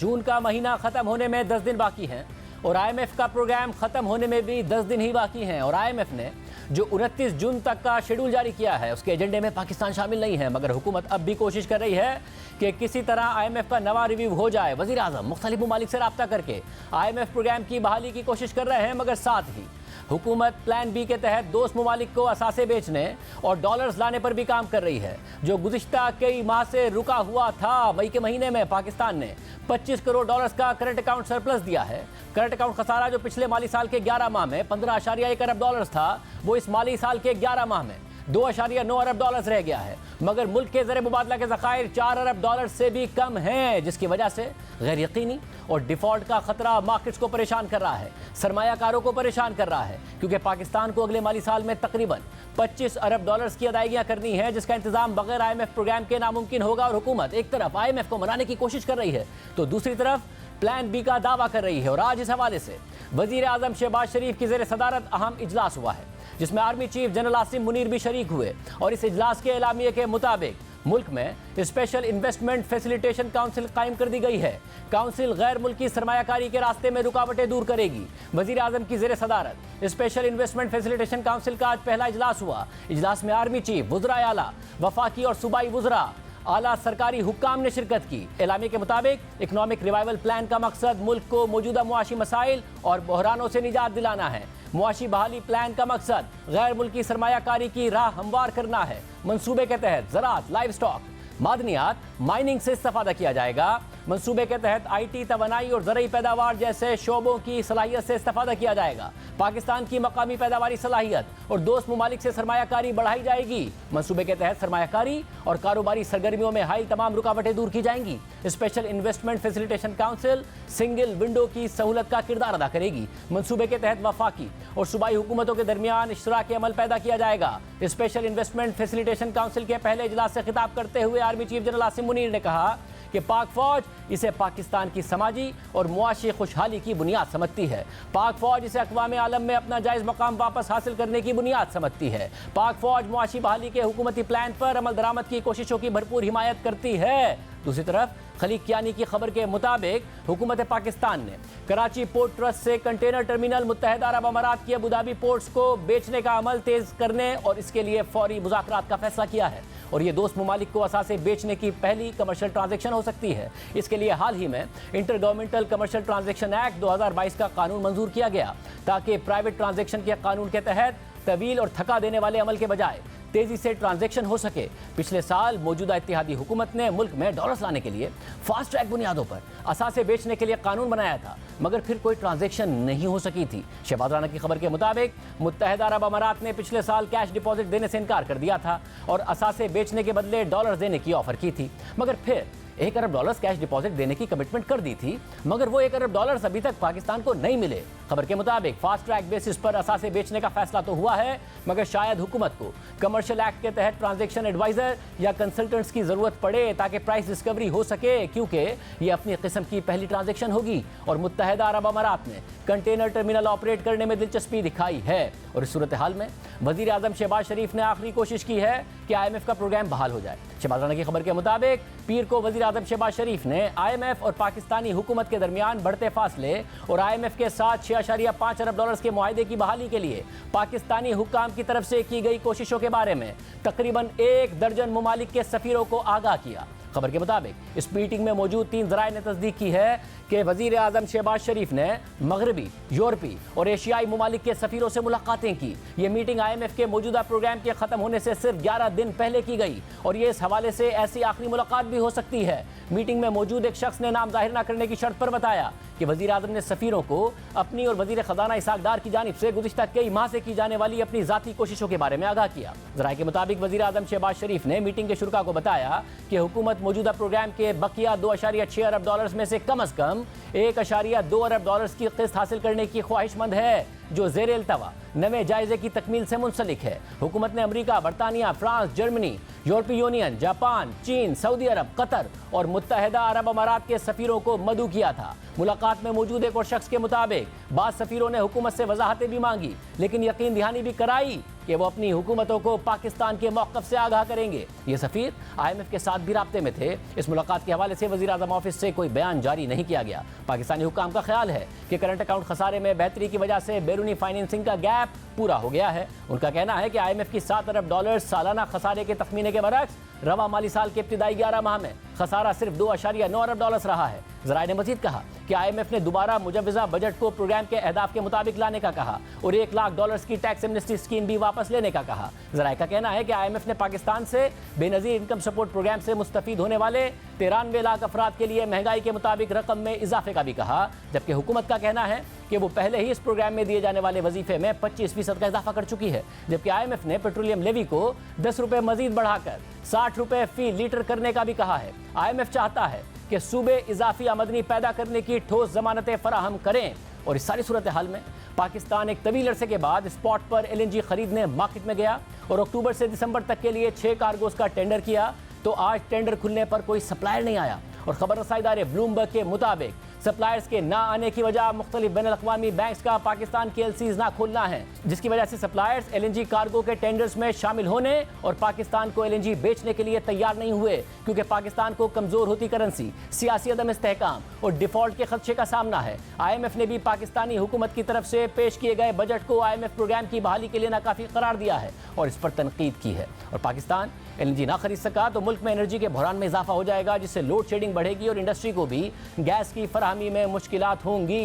जून का महीना खत्म होने में 10 दिन बाकी हैं और आईएमएफ का प्रोग्राम खत्म होने में भी 10 दिन ही बाकी हैं। और आईएमएफ ने जो 29 जून तक का शेड्यूल जारी किया है उसके एजेंडे में पाकिस्तान शामिल नहीं है, मगर हुकूमत अब भी कोशिश कर रही है कि किसी तरह आईएमएफ का नवा रिव्यू हो जाए। वज़ीर आज़म मुख्तलिफ ममालिक से रब्ता करके आईएमएफ प्रोग्राम की बहाली की कोशिश कर रहे हैं, मगर साथ ही हुकूमत प्लान बी के तहत दोस्त ममालिक को असासे बेचने और डॉलर्स लाने पर भी काम कर रही है। जो गुज़िश्ता कई माह से रुका हुआ था, मई के महीने में पाकिस्तान ने 25 करोड़ डॉलर्स का करंट अकाउंट सरप्लस दिया है। करंट अकाउंट खसारा जो पिछले माली साल के 11 माह में 15.1 अरब डॉलर्स था, वो इस माली साल के 11 माह में 2.9 अरब डॉलर्स रह गया है। मगर मुल्क के ज़र मुबादला के ज़खायर 4 अरब डॉलर से भी कम हैं, जिसकी वजह से गैर यकीनी और डिफ़ॉल्ट का खतरा मार्केट्स को परेशान कर रहा है, सरमायाकारों को परेशान कर रहा है, क्योंकि पाकिस्तान को अगले माली साल में तकरीबन 25 अरब डॉलर्स की अदायगियाँ करनी है, जिसका इंतजाम बगैर आईएमएफ प्रोग्राम के नामुमकिन होगा। और हुकूमत एक तरफ आईएमएफ को मनाने की कोशिश कर रही है तो दूसरी तरफ प्लान बी का दावा कर रही है। और आज इस हवाले से वज़ीर आज़म शहबाज शरीफ की ज़ेर सदारत अहम इजलास हुआ है, जिसमें army chief general Asim Munir भी शरीक हुए। और इस इजलास के एलामिये के मुताबिक मुल्क में स्पेशल इन्वेस्टमेंट फैसिलिटेशन काउंसिल कायम कर दी गई है। काउंसिल गैर मुल्की सरमायाकारी के रास्ते में रुकावटें दूर करेगी। वज़ीर आज़म की ज़ेर सदारत स्पेशल इन्वेस्टमेंट फैसिलिटेशन काउंसिल का आज पहला इजलास हुआ। इजलास में आर्मी चीफ, वुज़रा आला, वफाकी और सूबाई वुज़रा, आला सरकारी हुक्काम ने शिरकत की। एलामी के मुताबिक इकनॉमिक रिवाइवल प्लान का मकसद मुल्क को मौजूदा मुआशी मसाइल और बहरानों से निजात दिलाना है। मुआशी बहाली प्लान का मकसद गैर मुल्की सरमायाकारी की राह हमवार करना है। मंसूबे के तहत ज़राअत, लाइव स्टॉक, मादनियात, माइनिंग से इस्तेफादा किया जाएगा। मंसूबे के तहत आईटी, तवानाई और ज़रई पैदावार जैसे शोबों की सलाहियत से इस्तेफादा किया जाएगा। पाकिस्तान की मकामी पैदावारी सलाहियत और दोस्त ममालिक से सरमायाकारी बढ़ाई जाएगी। मंसूबे के तहत सरमायाकारी और कारोबारी सरगर्मियों में हाइल तमाम रुकावटें दूर की जाएंगी। Special investment facilitation council single window की सहूलत का किरदार अदा करेगी। मंसूबे के तहत वफाकी और सूबाई हुकूमतों के दरमियान इश्तराक अमल पैदा किया जाएगा। स्पेशल इन्वेस्टमेंट फैसिलिटेशन काउंसिल के पहले इजलास से खिताब करते हुए army chief general Asim Munir ने कहा कि पाक फौज इसे पाकिस्तान की समाजी और मुआशी खुशहाली की बुनियाद समझती है। पाक फौज इसे अक़वाम आलम में अपना जायज़ मकाम वापस हासिल करने की बुनियाद समझती है। पाक फौज मुआशी बहाली के हुकूमती प्लान पर अमल दरामद की कोशिशों की भरपूर हिमायत करती है। दूसरी तरफ खलीक कियानी की खबर के मुताबिक हुकूमत पाकिस्तान ने कराची पोर्ट ट्रस्ट से कंटेनर टर्मिनल मुत्तहिदा अरब अमारात की अबूधाबी पोर्ट्स को बेचने का अमल तेज़ करने और इसके लिए फौरी मुज़ाकरात का फैसला किया है। और ये दोस्त ममालिक को असासे बेचने की पहली कमर्शियल ट्रांजैक्शन हो सकती है। इसके लिए हाल ही में inter governmental commercial transaction act 2022 का कानून मंजूर किया गया, ताकि प्राइवेट ट्रांजैक्शन के कानून के तहत तवील और थका देने वाले अमल के बजाय तेजी से ट्रांजैक्शन हो सके। पिछले साल मौजूदा इत्तेहादी हुकूमत ने मुल्क में डॉलर्स लाने के लिए फास्ट ट्रैक बुनियादों पर असासे बेचने के लिए कानून बनाया था, मगर फिर कोई ट्रांजैक्शन नहीं हो सकी थी। शहबाज राना की खबर के मुताबिक मुत्तहिदा अरब अमारात ने पिछले साल कैश डिपॉजिट देने से इनकार कर दिया था और असासे बेचने के बदले डॉलर्स देने की ऑफर की थी, मगर फिर 1 अरब डॉलर्स कैश डिपॉजिट देने की कमिटमेंट कर दी थी, मगर वो 1 अरब डॉलर्स अभी तक पाकिस्तान को नहीं मिले। खबर के मुताबिक फास्ट ट्रैक बेसिस पर असासे बेचने का फैसला तो हुआ है, मगर शायद हुकूमत को कमर्शियल एक्ट के तहत ट्रांजैक्शन एडवाइजर या कंसल्टेंट्स की जरूरत पड़े ताकि प्राइस डिस्कवरी हो सके, क्योंकि ये अपनी किस्म की पहली ट्रांजैक्शन होगी और मुत्तहिदा अरब अमारात ने कंटेनर टर्मिनल ऑपरेट करने में दिलचस्पी दिखाई है। और इस सूरत हाल में वज़ीर आज़म शहबाज शरीफ ने आखिरी कोशिश की है कि आईएमएफ का प्रोग्राम बहाल हो जाए। शहबाज राना की खबर के मुताबिक पीर को वज़ीर आज़म शहबाज शरीफ ने आईएमएफ और पाकिस्तानी हुकूमत के दरमियान बढ़ते फासले और आईएमएफ के साथ 6.5 अरब डॉलर्स के मुआहदे की बहाली के लिए पाकिस्तानी हुक्काम की तरफ से की गई कोशिशों के बारे में तकरीबन 1 दर्जन ममालिक के सफ़ीरों को आगाह किया। खबर के मुताबिक इस मीटिंग में मौजूद 3 ज़राए ने तस्दीक की है कि वज़ीर आज़म शहबाज शरीफ ने मगरबी, यूरोपी और एशियाई ममालिक के सफ़ीरों से मुलाकातें की। ये मीटिंग आईएमएफ के मौजूदा प्रोग्राम के ख़त्म होने से सिर्फ 11 दिन पहले की गई और ये इस हवाले से ऐसी आखिरी मुलाकात भी हो सकती है। मीटिंग में मौजूद एक शख्स ने नाम जाहिर न करने की शर्त पर बताया कि वज़ीर आज़म ने सफ़ीरों को अपनी और वज़ीर ख़जाना इसाक डार की जानिब से गुज़िश्ता कई माह से की जाने वाली अपनी ज़ाती कोशिशों के बारे में आगाह किया। ज़राए के मुताबिक वज़ीर आज़म शहबाज शरीफ ने मीटिंग के शुरा को बताया कि हुकूमत मौजूदा प्रोग्राम के बकिया 2.6 अरब डॉलर्स में से कम 1.2 अरब डॉलर्स की किस्त हासिल करने की ख्वाहिशमंद है, जो ज़ेर इल्तवा नवे जायजे की तकमील से मुंसलिक है। हुकूमत ने अमरीका, बरतानिया, फ्रांस, जर्मनी, यूरोपीय यूनियन, जापान, चीन, सऊदी अरब, कतर और मुत्तहिदा अरब अमारात के सफ़ीरों को मदऊ किया था। मुलाकात में मौजूद एक और शख्स के मुताबिक बाद सफ़ीरों ने हुकूमत से वजाहतें भी मांगी, लेकिन यकीन दहानी भी कराई कि वो अपनी हुकूमतों को पाकिस्तान के मौक़िफ़ से आगाह करेंगे। ये सफ़ीर IMF के साथ भी राब्ते में थे। इस मुलाकात के हवाले से वज़ीर आज़म ऑफिस से कोई बयान जारी नहीं किया गया। पाकिस्तानी हुकाम का ख्याल है कि करंट अकाउंट खसारे में बेहतरी की वजह से बैरूनी फाइनेंसिंग का गैप पूरा हो गया है। उनका कहना है कि IMF की $7 अरब सालाना खसारे के तखमीने के बरक्स रवा माली साल के इब्तिदाई 11 माह में खसारा सिर्फ $2.9 अरब रहा है। ज़राए ने मजीद कहा कि IMF ने दोबारा मुजव्वज़ा बजट को प्रोग्राम के अहदाफ के मुताबिक लाने का कहा और $1 लाख की टैक्स एमनेस्टी स्कीम भी वापस लेने का कहा। ज़राए का कहना है कि IMF ने पाकिस्तान से बेनज़ीर इनकम सपोर्ट प्रोग्राम से मुस्तफ़ीद होने वाले 93 लाख अफराद के लिए महंगाई के मुताबिक रकम में इजाफे का भी कहा, जबकि हुकूमत का कहना है कि वो पहले ही इस प्रोग्राम में दिए जाने वाले वजीफे में 25% का इजाफा कर चुकी है। जबकि IMF ने पेट्रोलियम लेवी को 10 रुपये मजीद बढ़ाकर 60 रुपये फी लीटर करने का भी कहा है। IMF चाहता है कि सूबे इजाफी आमदनी पैदा करने की ठोस जमानतें फराहम करें। और इस सारी सूरत हाल में पाकिस्तान एक तवील अरसे के बाद स्पॉट पर LNG खरीदने मार्केट में गया और अक्टूबर से दिसंबर तक के लिए 6 कार्गोज का टेंडर किया, तो आज टेंडर खुलने पर कोई सप्लायर नहीं आया। और खबर रसाई इदारे ब्लूमबर्ग के मुताबिक सप्लायर्स के ना आने की वजह मुख्तलिफ बैनुल-अक़वामी बैंक्स का पाकिस्तान के LCs ना खोलना है, जिसकी वजह से सप्लायर्स LNG कार्गो के टेंडर्स में शामिल होने और पाकिस्तान को LNG बेचने के लिए तैयार नहीं हुए, क्योंकि पाकिस्तान को कमज़ोर होती करेंसी, सियासी अदम इस्तेहकाम और डिफ़ॉल्ट के खदशे का सामना है। IMF ने भी पाकिस्तानी हुकूमत की तरफ से पेश किए गए बजट को IMF प्रोग्राम की बहाली के लिए नाकाफी करार दिया है और इस पर तनकीद की है। और पाकिस्तान LNG ना खरीद सका तो मुल्क में एनर्जी के बहरान में इजाफा हो जाएगा, जिससे लोड शेडिंग बढ़ेगी और इंडस्ट्री को भी गैस की फराहमी में मुश्किलात होंगी।